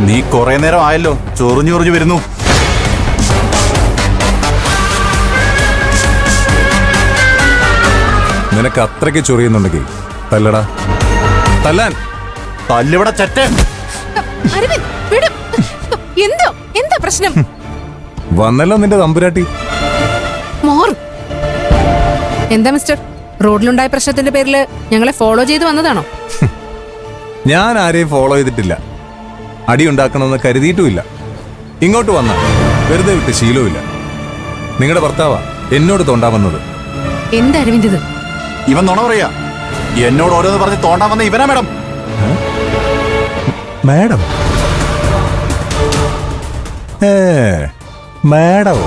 നീ കുറെ നേരം ആയല്ലോ ചൊറിഞ്ഞു വരുന്നു. നിനക്ക് അത്രയ്ക്ക് ചൊറിയുന്നുണ്ടെങ്കിൽ തല്ലടാ. തല്ലാൻ തല്ലിവിടെ ചറ്റേ. എന്താ പ്രശ്നം? വന്നല്ലോ നിന്റെ തമ്പുരാട്ടി. എന്താ മിസ്റ്റർ, റോഡിലുണ്ടായ പ്രശ്നത്തിന്റെ പേരിൽ ഞങ്ങളെ ഫോളോ ചെയ്ത് വന്നതാണോ? ഞാൻ ആരെയും ഫോളോ ചെയ്തിട്ടില്ല, അടി ഉണ്ടാക്കണമെന്ന് കരുതിയിട്ടുമില്ല. ഇങ്ങോട്ട് വന്ന വെറുതെ വിട്ട് ശീലവുമില്ല. നിങ്ങളുടെ ഭർത്താവാ എന്നോട് തോണ്ടാൻ വന്നത്. എന്താ അരവിന്ദ് ഇത്? ഇവൻ നുണ പറയാ. എന്നോട് ഓരോന്ന് പറഞ്ഞ് തോണ്ടാൻ വന്ന ഇവനാ മാഡം. മാഡം? മാഡമോ?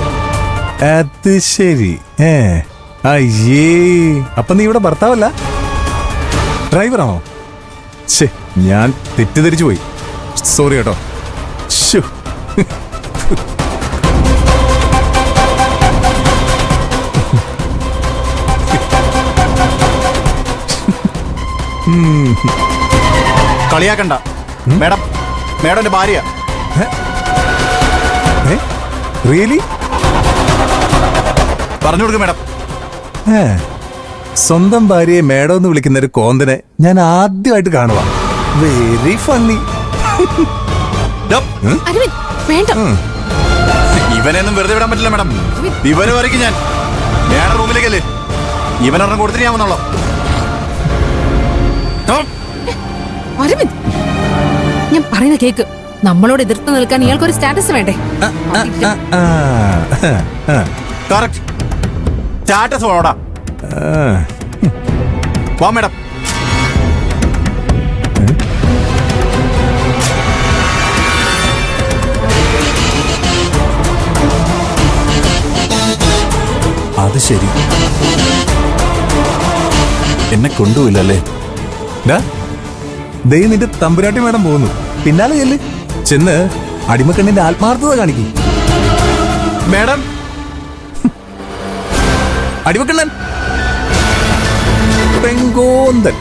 അത് ശരി. അയ്യേ, അപ്പൊ നീ ഇവിടെ ഭർത്താവല്ല, ഡ്രൈവറാണോ? ശേ, ഞാൻ തെറ്റിദ്ധരിച്ചു പോയി. സോറി കേട്ടോ. കളിയാക്കണ്ട മേഡം. മേഡന്റെ ഭാര്യ. റിയലി? പറഞ്ഞു കൊടുക്കും മേഡം. സ്വന്തം ഭാര്യയെ മേഡം എന്ന് വിളിക്കുന്ന ഒരു കോന്തനെ ഞാൻ ആദ്യമായിട്ട് കാണുക. Very funny. ഇവനെയൊന്നും വെറുതെ വിടാൻ പറ്റില്ല മേഡം. ഇവന് വരയ്ക്കും ഞാൻ. മേഡം റൂമിലേക്കല്ലേ ഇവനൊരെണ്ണം കൊടുത്തിട്ട് ഞാൻ വന്നോളാം. ഞാൻ പറയുന്ന കേക്ക്. നമ്മളോട് എതിർത്ത് നിൽക്കാൻ ഇയാൾക്കൊരു സ്റ്റാറ്റസ് വേണ്ടേ? കറക്റ്റ്. സ്റ്റാറ്റസ് വേണോടാ. വാ മേഡം. അത് ശരി, എന്നെ കൊണ്ടുപോയില്ലല്ലേ? ദേ നിന്റെ തമ്പുരാട്ടി മേഡം പോകുന്നു. പിന്നാലെ ചെല്ല്. ചെന്ന് അടിമക്കണ്ണിന്റെ ആത്മാർത്ഥത കാണിക്കും. മേഡം, അടിമക്കണ്ണൻ പെങ്കോന്തൻ.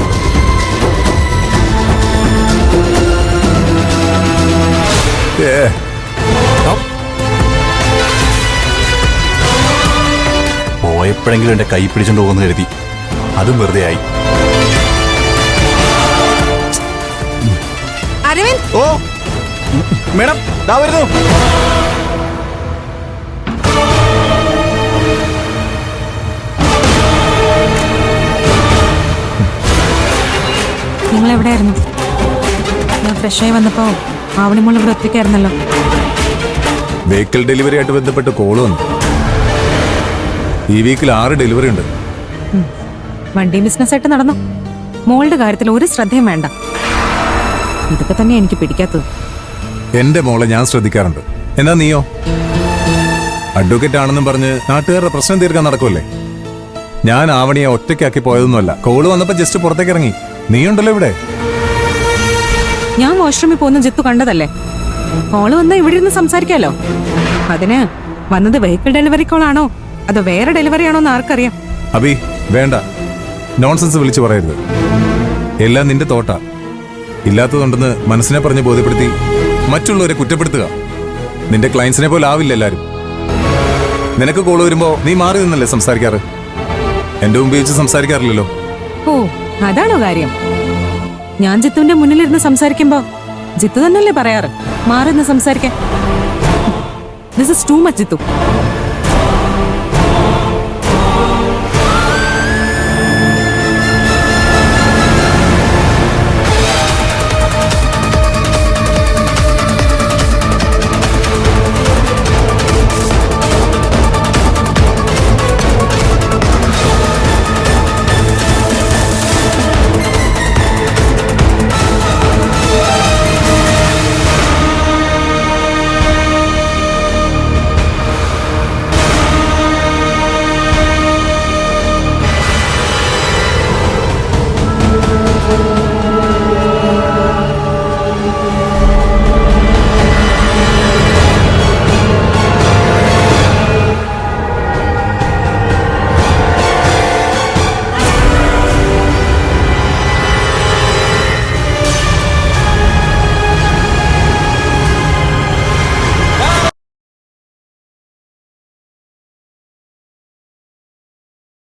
പോയപ്പോഴെങ്കിലും എന്റെ കൈ പിടിച്ചോണ്ട് പോകുന്നു കരുതി. അതും വെറുതെ ആയി. ഓ മേഡം, ദാ വരുന്നു. നിങ്ങൾ എവിടെയായിരുന്നു? ഞാൻ ഫ്രഷായി വന്നപ്പോ ആവണിമോൾ ഇവിടെ ഒറ്റയ്ക്കായിരുന്നല്ലോ. വെഹിക്കിൾ ഡെലിവറി ആയിട്ട് ബന്ധപ്പെട്ട് കോള് വന്നു. ഈ വീക്കിൽ 6 ഡെലിവറി ഉണ്ട്. വണ്ടി ബിസിനസ് ആയിട്ട് നടന്നു. മോളുടെ കാര്യത്തിൽ ഒരു ശ്രദ്ധയും വേണ്ട. ഇതൊക്കെ തന്നെ എനിക്ക് പിടിക്കാത്തത്. എന്റെ മോളെ ഞാൻ ശ്രദ്ധിക്കാറുണ്ട്. എന്നാ നീയോ? അഡ്വക്കേറ്റ് ആണെന്നും പറഞ്ഞ് നാട്ടുകാരുടെ പ്രശ്നം തീർക്കാൻ നടക്കുമല്ലേ? ഞാൻ ആവണിയെ ഒറ്റയ്ക്കാക്കി പോയതൊന്നുമല്ല. കോള് വന്നപ്പോ ജസ്റ്റ് പുറത്തേക്ക് ഇറങ്ങി. നീയുണ്ടല്ലോ ഇവിടെ. ഞാൻ വാഷ്റൂമിൽ പോകുന്ന ജിത്തു കണ്ടതല്ലേ? കോള് വന്നാ ഇവിടെ ഇരുന്ന് സംസാരിക്കാലോ. അതിന് വന്നത് വെഹിക്കിൾ ഡെലിവറി കോളാണോ അതോ വേറെ ഡെലിവറി ആണോ എന്ന് ആർക്കറിയാം? അബി വേണ്ട, നോൺസെൻസ് വിളിച്ചു പറയരുത്. എല്ലാം നിന്റെ തോട്ടാ. ഇല്ലാത്തതുണ്ടെന്ന് മനസ്സിനെ പറഞ്ഞ് ബോധ്യപ്പെടുത്തി മറ്റുള്ളവരെ കുറ്റപ്പെടുത്തുക. നിന്റെ ക്ലയൻസിനെ പോലെ ആവില്ല എല്ലാരും. നിനക്ക് കോള് വരുമ്പോ നീ മാറി നിന്നല്ലേ സംസാരിക്കാറ്? എന്റെ മുമ്പ് വെച്ച് സംസാരിക്കാറില്ലല്ലോ. ഓ, അതാണോ കാര്യം? ഞാൻ ജിത്തുവിന്റെ മുന്നിലിരുന്ന് സംസാരിക്കുമ്പോ ജിത്തു തന്നെയല്ലേ പറയാറ് മാറി നിന്ന് സംസാരിക്കാൻ. This is too much Jithu.